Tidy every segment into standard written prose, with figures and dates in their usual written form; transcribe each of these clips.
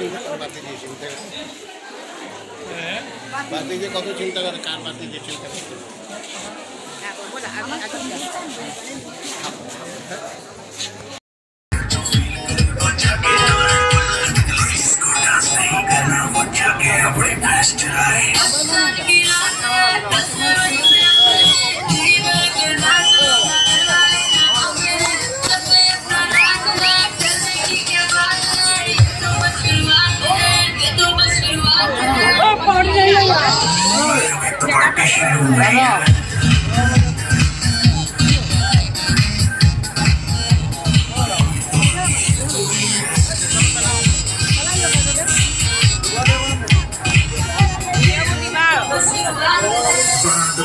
বাতি দিয়ে চিন্তা বাতি দিয়ে কত চিন্তা করে কার বাতি দিয়ে চিন্তা করতে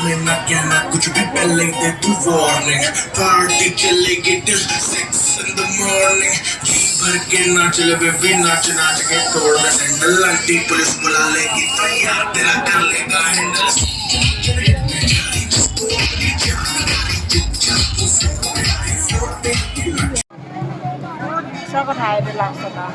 में ना कहना कुछ भी पहले दे तू वार्निंग पार्टी चलेगी till 6 in the morning जी भर के नाच ले बेबी नाच नाच के तोड़ दे सैंडल आंटी पुलिस बुला लेगी तो यार तेरा कर लेगा handle sao có thầy đi làm sao đó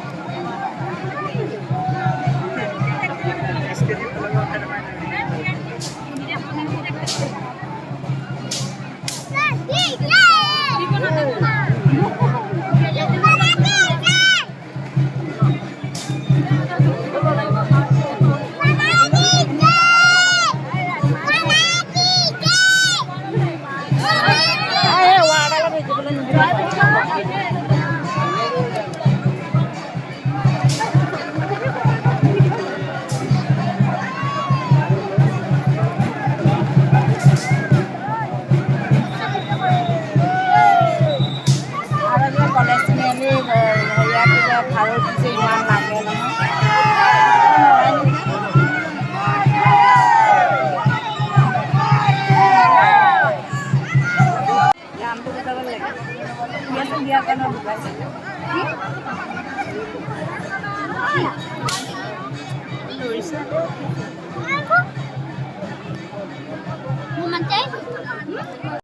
biasa dia kan